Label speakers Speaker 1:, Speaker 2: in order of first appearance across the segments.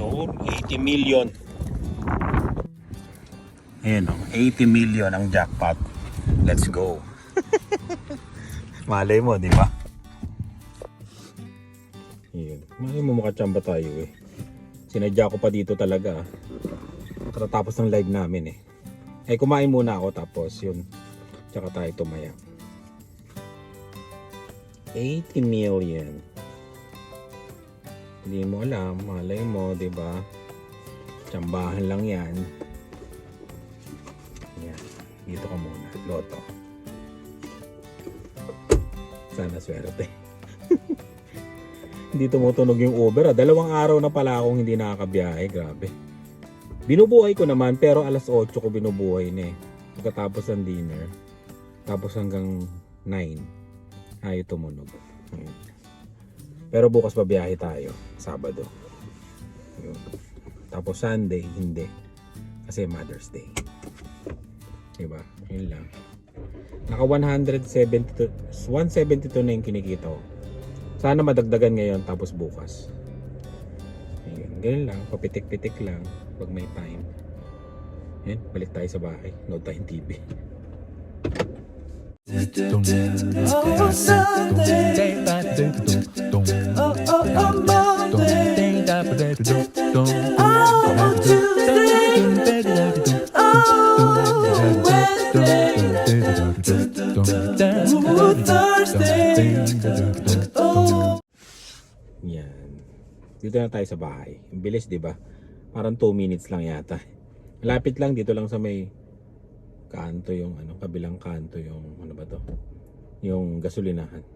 Speaker 1: Yun, 80 million. Ayan o, 80 million ang jackpot. Let's go. Malay mo, di ba? Ayan. Malay mo makachamba tayo eh. Sinadya ko pa dito talaga. Katatapos ng live namin eh. Eh kumain muna ako tapos yun. Tsaka tayo tumaya. 80 million. Hindi mo alam, malay mo, 'di ba? Tsambahan lang 'yan. Yan. Dito ka muna, loto. Sana swerte. Hindi tumutunog yung Uber. 2 araw na pala akong hindi nakakabiyahe, grabe. Binubuhay ko naman pero alas 8 ko binubuhay na eh. Pagkatapos ng dinner. Tapos hanggang 9 ayaw tumunog. Ayun. Pero bukas babiyahe tayo, Sabado. Ayun. Tapos Sunday, hindi. Kasi Mother's Day. Diba? Yun lang. Naka 172 na yung kinikita ko. Sana madagdagan ngayon tapos bukas. Ayun. Ganun lang. Papitik-pitik lang pag may time. Ayun. Balik tayo sa bahay. Nood tayong TV.
Speaker 2: Oh, Sunday. Oh, Monday. Oh, Tuesday. Oh, Wednesday. Oh, Thursday. Oh.
Speaker 1: Yan. Dito na tayo sa bahay. Ang bilis, di ba? Parang 2 minutes lang yata. Malapit lang, dito lang sa may kanto yung ano, kabilang kanto yung ano ba to? Yung gasolinahan.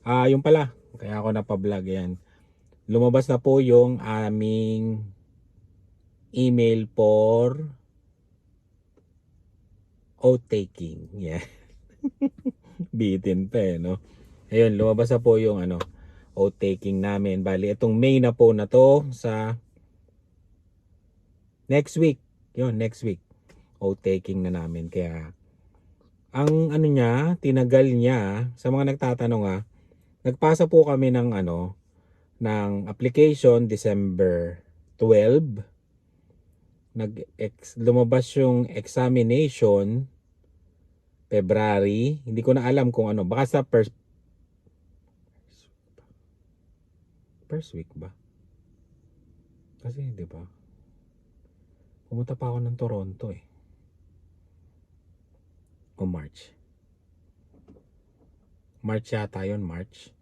Speaker 1: Yung pala, kaya ako napa-vlog yan. Lumabas na po yung aming email for oath-taking. Yeah. Bitin pa eh, no? Ayun, lumabas na po yung ano, oath-taking namin. Bali, itong May na po na to sa next week. Yun, next week. Oath-taking na namin. Kaya, ang ano niya, tinagal niya, sa mga nagtatanong nagpasa po kami ng ano, ng application December 12. Lumabas yung examination February. Hindi ko na alam kung ano. Baka sa first week ba? Kasi, di ba? Pumunta pa ako ng Toronto eh. O March. March yata yun, March.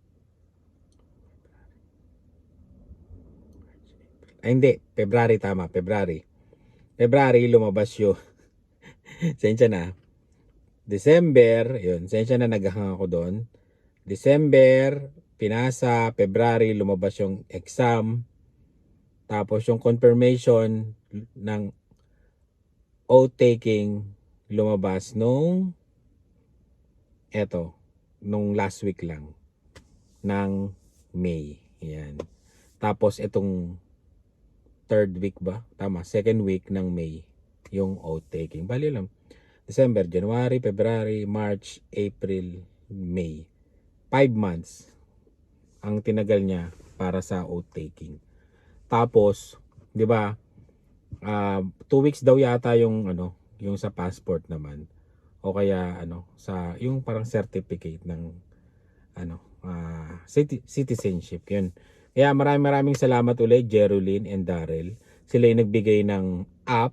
Speaker 1: Ay hindi, February tama, February. February lumabas yung sensya na. December, yun, sensya na naghahang ako doon. December, pinasa, February lumabas yung exam. Tapos yung confirmation ng oath-taking lumabas nung last week lang ng May. Yan. Tapos itong third week ba? Tama, second week ng May yung oath-taking. Bali lang. December, January, February, March, April, May. 5 months ang tinagal niya para sa oath-taking. Tapos, 'di ba? 2 weeks daw yata yung ano, yung sa passport naman. O kaya ano, sa yung parang certificate ng ano, citizenship 'yun. Kaya maraming salamat ulit Jeroline and Daryl. Sila yung nagbigay ng app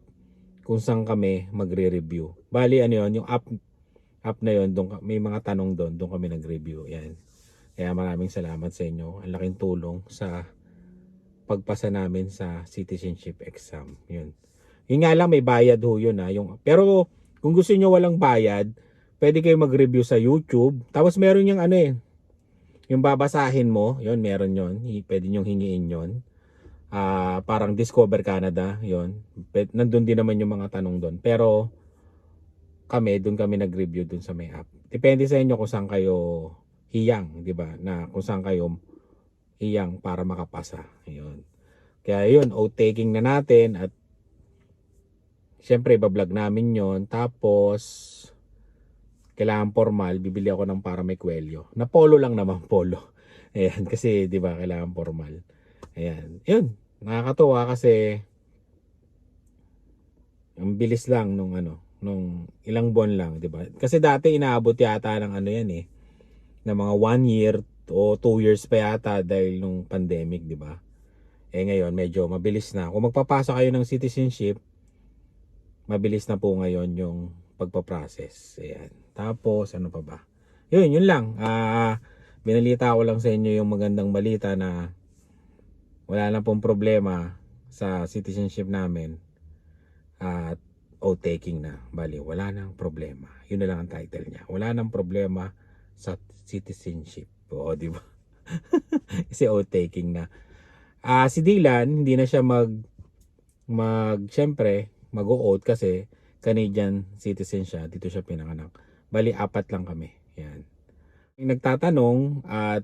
Speaker 1: kung saan kami magre-review. Bali ano 'yon, yung app na 'yon, doon may mga tanong doon kami nag-review. Yan. Kaya maraming salamat sa inyo. Ang laking tulong sa pagpasa namin sa citizenship exam. Yun. Yun nga lang may bayad ho yun pero kung gusto niyo walang bayad, pwede kayo mag-review sa YouTube. Tapos meron yung ano yung babasahin mo, yun meron yun. Pwede niyo hingiin yun. Parang Discover Canada, yun. Nandun din naman yung mga tanong doon. Pero doon kami nag-review doon sa may app. Depende sa inyo kung saan kayo hiyang, di ba? Na kung saan kayo hiyang para makapasa. Ayun. Kaya yun, oath-taking na natin at syempre iba-vlog namin yon. Tapos kailangan formal, bibili ako ng para may kwelyo. Na polo lang naman, polo. Ayan, kasi 'di ba kailangan formal. Ayan. 'Yun, nakakatuwa kasi ang bilis lang nung ano, nung ilang buwan lang, 'di ba? Kasi dati inaabot yata ng ano 'yan eh, ng mga 1 year o 2 years pa yata dahil nung pandemic, 'di ba? Eh ngayon medyo mabilis na. Kung magpapasa kayo ng citizenship, mabilis na po ngayon yung pagpa-process. Ayan. Tapos ano pa ba? Yun lang. Binalita ko lang sa inyo yung magandang balita na wala na pong problema sa citizenship namin at oath taking na. Bali, wala nang problema. Yun na lang ang title niya. Wala nang problema sa citizenship. Oo, di ba? Kasi oath taking na. Si Dylan, hindi na siya syempre, mag-o-oath kasi Canadian citizen siya. Dito siya pinanganak. Bali, 4 lang kami. Yan. Yung nagtatanong at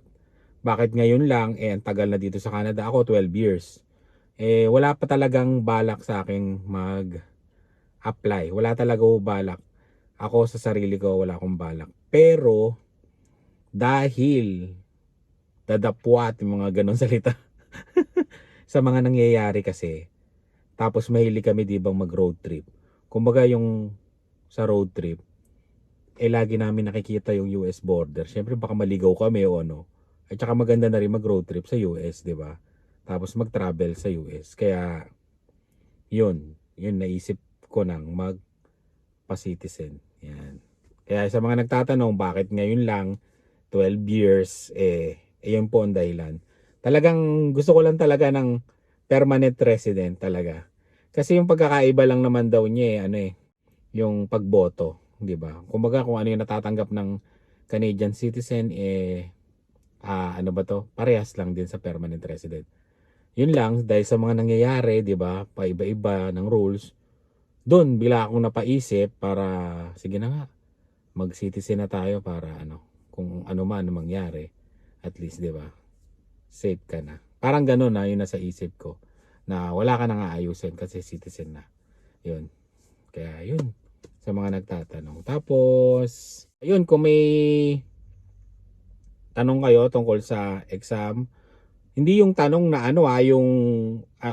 Speaker 1: bakit ngayon lang, ang tagal na dito sa Canada. Ako, 12 years. Wala pa talagang balak sa akin mag-apply. Wala talaga balak. Ako sa sarili ko, wala akong balak. Pero, dahil dadapwat yung mga ganong salita sa mga nangyayari kasi, tapos mahilig kami di bang mag road trip. Kumbaga yung sa road trip, lagi namin nakikita yung US border. Siyempre baka maligaw kami o ano. At saka maganda na rin mag road trip sa US, di ba? Tapos mag-travel sa US. Kaya yun naisip ko nang magpa-citizen. Yan. Kaya sa mga nagtatanong bakit ngayon lang 12 years, yun po ang dahilan. Talagang gusto ko lang talaga ng permanent resident talaga. Kasi yung pagkakaiba lang naman daw niya yung pagboto, 'di ba? Kumbaga kung ano yung natatanggap ng Canadian citizen ano ba 'to? Parehas lang din sa permanent resident. Yun lang dahil sa mga nangyayari, 'di ba? Paiba-iba ng rules. Doon bila akong napaisip para sige na nga, mag-citizen na tayo para kung ano man ang mangyari, at least 'di ba? Safe ka na. Parang gano'n na yung nasa isip ko na wala ka nang aayusin kasi citizen na. Yun. Kaya yun sa mga nagtatanong. Tapos ayun, kung may tanong kayo tungkol sa exam, hindi yung tanong na yung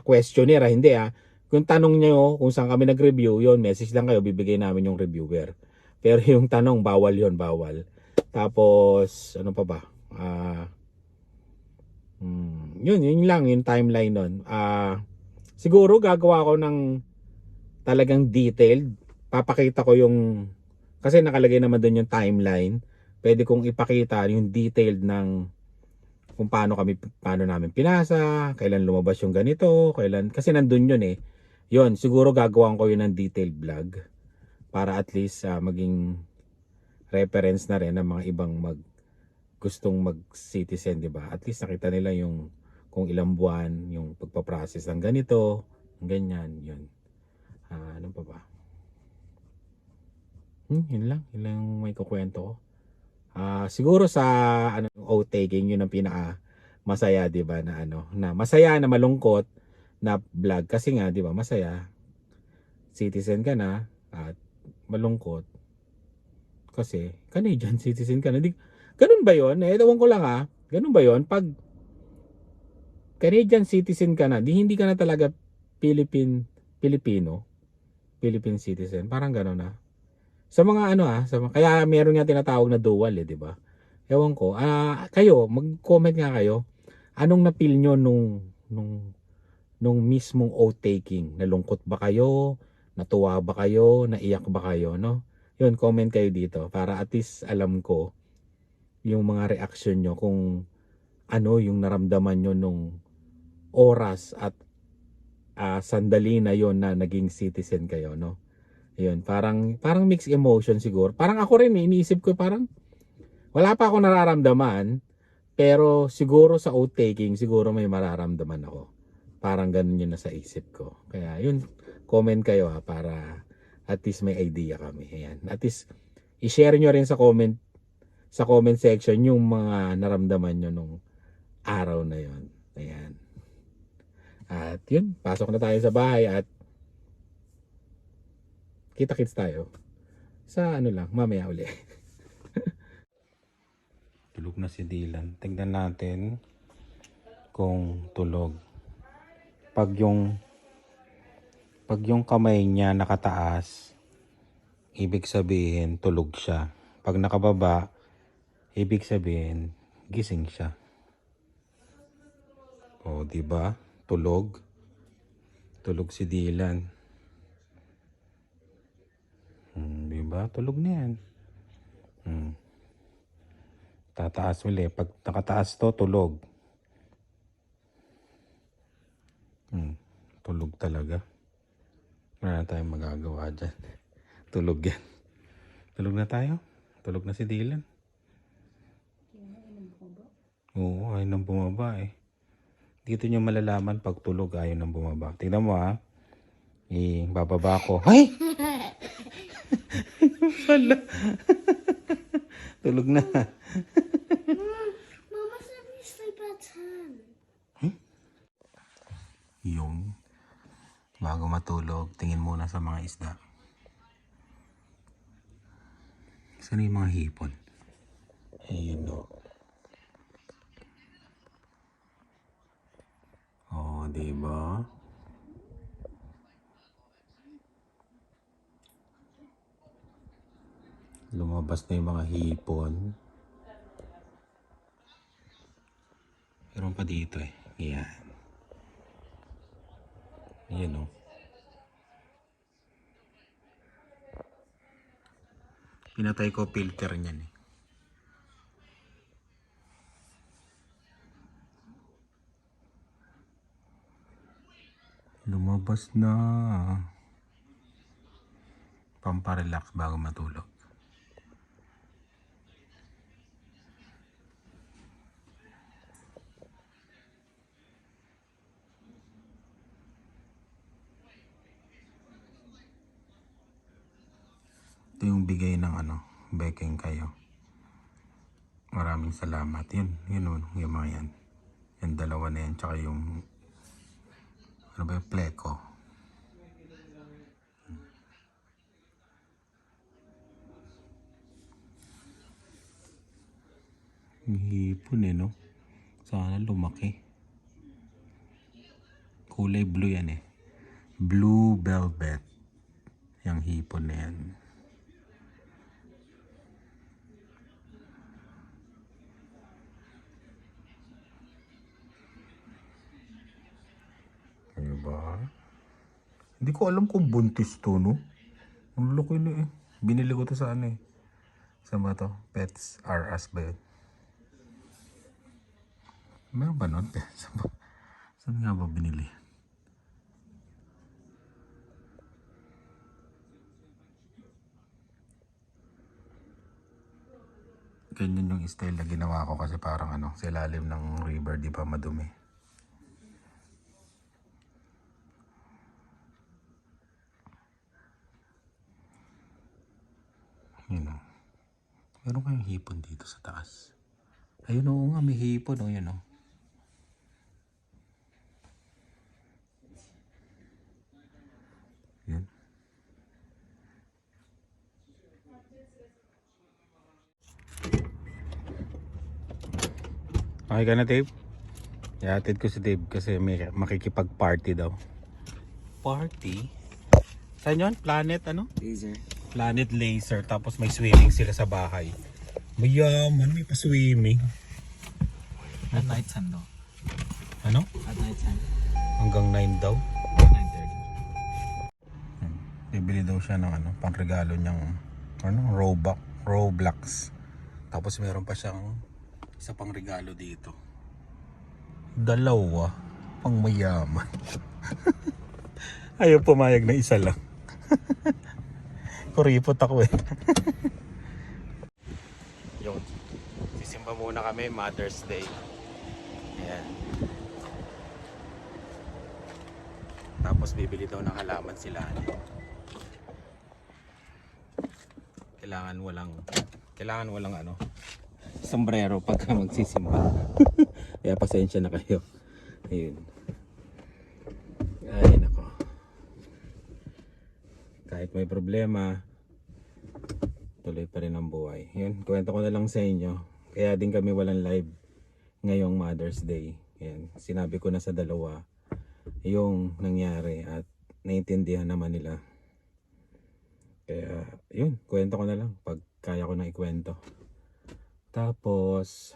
Speaker 1: questionnaire, hindi Kung tanong nyo kung saan kami nag-review, yun, message lang kayo, bibigay namin yung reviewer. Pero yung tanong, bawal yun, bawal. Tapos, ano pa ba? Yun lang, yung timeline nun. Siguro gagawa ko ng talagang detailed. Papakita ko yung, kasi nakalagay naman doon yung timeline. Pwede kong ipakita yung detailed ng kung paano namin pinasa, kailan lumabas yung ganito, kasi nandun yun Yun, siguro gagawan ko yun ng detailed vlog para at least maging reference na rin ng mga ibang gustong mag-citizen, 'di ba? At least nakita nila yung kung ilang buwan yung pagpa-process ng ganito, ganyan, yun. Ano pa ba? Yun lang may kukwento ko. Siguro sa oath taking yun ang pinaka masaya, 'di ba, na masaya na malungkot na vlog kasi nga 'di ba, masaya citizen ka na at malungkot kasi Canadian citizen ka na. Ganun ba 'yon? Ewan ko lang Ganun ba 'yon? Pag Canadian citizen ka na, hindi ka na talaga Filipino, Philippine citizen. Parang gano'n Sa mga kaya meron nga tinatawag na dual 'di ba? Ewan ko. Kayo, mag-comment nga kayo. Anong na-feel nyo nung mismong oath taking? Nalungkot ba kayo? Natuwa ba kayo? Naiyak ba kayo, no? Yun, comment kayo dito para at least alam ko yung mga reaction nyo kung ano yung naramdaman nyo nung oras at sandali na yon na naging citizen kayo, no? Yun, parang mixed emotion siguro. Parang ako rin iniisip ko parang wala pa ako nararamdaman, pero siguro sa oath taking siguro may mararamdaman ako. Parang ganun yun na sa isip ko. Kaya yun, comment kayo para at least may idea kami. Ayan. At least i-share nyo rin sa comment section yung mga naramdaman nyo nung araw na yon. Ayan. At yun, pasok na tayo sa bahay at kita-kits tayo sa mamaya uli. Tulog na si Dylan. Tingnan natin kung tulog. Pag yung kamay niya nakataas, ibig sabihin tulog siya. Pag nakababa, ibig sabihin gising siya. O, di ba? Tulog. Tulog si Dylan. Di ba? Tulog na yan. Tataas uli. Pag nakataas to, tulog. Tulog talaga. Wala na tayong magagawa dyan. Tulog yan. Tulog na tayo. Tulog na si Dylan. Oo, ayaw nang bumaba eh. Dito nyo malalaman pag tulog ayaw nang bumaba. Tingnan mo ha. Bababa ko. Ay! Wala. Tulog na.
Speaker 3: Mama said we sleep at 10.
Speaker 1: Yung bago matulog, tingin muna sa mga isda. Saan yung mga hipon? Ayun o. Oh, diba? Lumabas na yung mga hipon. Meron pa dito eh. Yan. Yan o. Pinatay ko filter niyan eh. Lumabas na. Pamparelax bago matulog. Ito yung bigay ng baking kayo. Maraming salamat. Yun yung mga yan. Yung dalawa na yan, tsaka yung pleko. Hipon eh, no? Sana lumaki. Kulay blue yan eh. Blue velvet. Yung hipon na yan. Diba? Hindi ko alam kung buntis to, no? Ang laki na eh. Binili ko to sa Saan ba to? Pets R Us ba yun? Meron ba nun? Saan nga ba binili? Ganyan yung style na ginawa ko kasi parang sa ilalim ng river, di ba madumi? Yun o. Meron kayong hipon dito sa taas. Ayun o nga, may hipon o yun o. Yan. Okay ka na, Dave? Ihatid ko si Dave kasi may makikipag-party daw. Party? Saan yun? Planet
Speaker 4: Laser.
Speaker 1: Planet Laser. Tapos may swimming sila sa bahay. Mayaman, may pa-swimming.
Speaker 4: At night time though.
Speaker 1: Ano?
Speaker 4: At night time.
Speaker 1: Hanggang 9 daw.
Speaker 4: 9:30.
Speaker 1: Bibili daw siya ng pangregalo niyang Roblox. Tapos meron pa siyang isa pang regalo dito. Dalawa pang mayaman. Ayaw pumayag na isa lang. Kuripot ako eh. Yun. Sisimba muna kami, Mother's Day. Ayan. Tapos bibili daw ng halaman sila. Kailangan walang sombrero pagka magsisimba. Kaya pasensya na kayo. Ayun. Ay nako. Kahit may problema, tuloy pa rin ang buhay. Yun, kwento ko na lang sa inyo. Kaya din kami walang live ngayong Mother's Day. Ayan, sinabi ko na sa dalawa yung nangyari at naiintindihan naman nila. Kaya yun, kwento ko na lang pag kaya ko nang ikwento. Tapos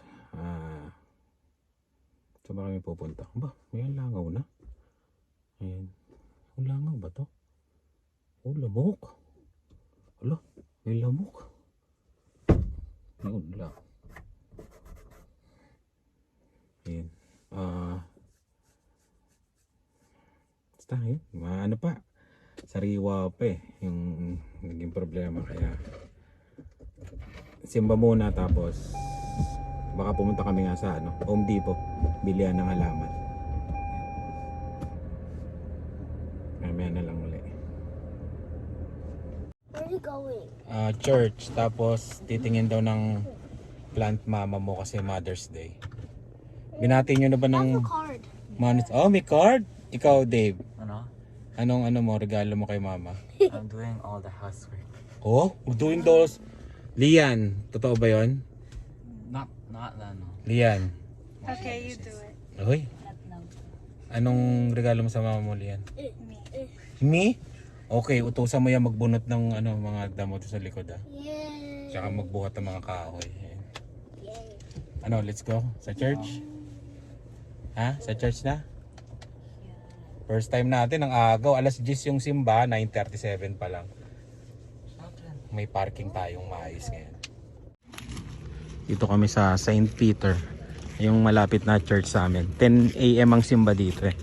Speaker 1: saan ba kami pupunta? Ba, may langaw na. Ayan. Ang langaw ba to? Oh, lamok. Hala, may lamok. Ayun, wala. Ayan. Basta yun. Ano pa? Sariwa pa eh. Yung naging problema. Kaya simba muna tapos baka pumunta kami nga sa Home Depot. Bilihan ng halaman. Mamaya na lang ulit.
Speaker 3: Where are you going?
Speaker 1: Church. Tapos titingin daw ng plant mama mo kasi Mother's Day. Binati nyo na ba
Speaker 3: I
Speaker 1: ng
Speaker 3: have a card.
Speaker 1: Oh, may card? Ikaw, Dave.
Speaker 4: Ano?
Speaker 1: Anong mo, regalo mo kay mama?
Speaker 4: I'm doing all the housework.
Speaker 1: Oh, we're doing those. Lian, totoo ba yon?
Speaker 4: Not ano.
Speaker 1: Lian.
Speaker 3: Okay, you do it.
Speaker 1: Hoy. Anong regalo mo sa mama mo, Lian? Me? Okay, utusan mo yan magbunot ng mga damo sa likod
Speaker 3: Yay.
Speaker 1: Tsaka magbuhat ng mga kahoy. Ayan.
Speaker 3: Yay.
Speaker 1: Let's go sa church? Ha? Sa church na? First time natin ang agaw. Alas 10 yung simba, 9:37 pa lang. May parking tayong maayos ngayon. Dito kami sa St. Peter, yung malapit na church sa amin. 10 AM ang simba dito eh.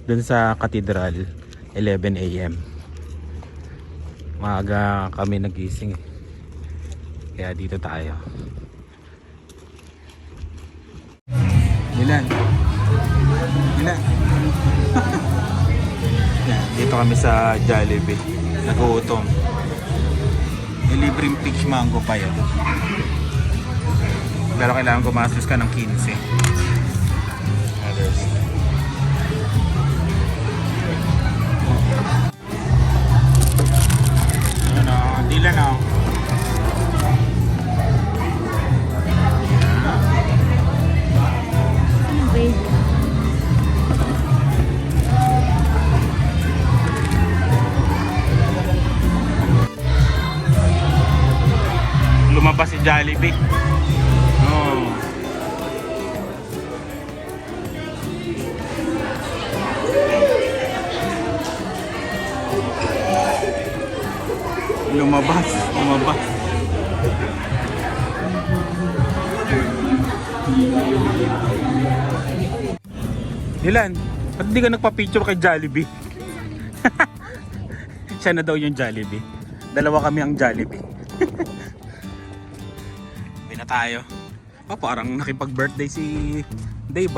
Speaker 1: Doon sa Cathedral, 11 AM. Maaga kami nagising eh. Kaya dito tayo. Ilan? Dito kami sa Jollibee. Nagutom. May libreng peach mango pa yun. Pero kailangan gumastos ka ng 15. Others. Dila na. Lumabas si Jollibee. Oh. Lumabas. Dylan, ba't di ka nagpa-picture kay Jollibee? Siya na daw yung Jollibee. Dalawa kami ang Jollibee. Uwi na tayo. Parang nakipag-birthday si Dave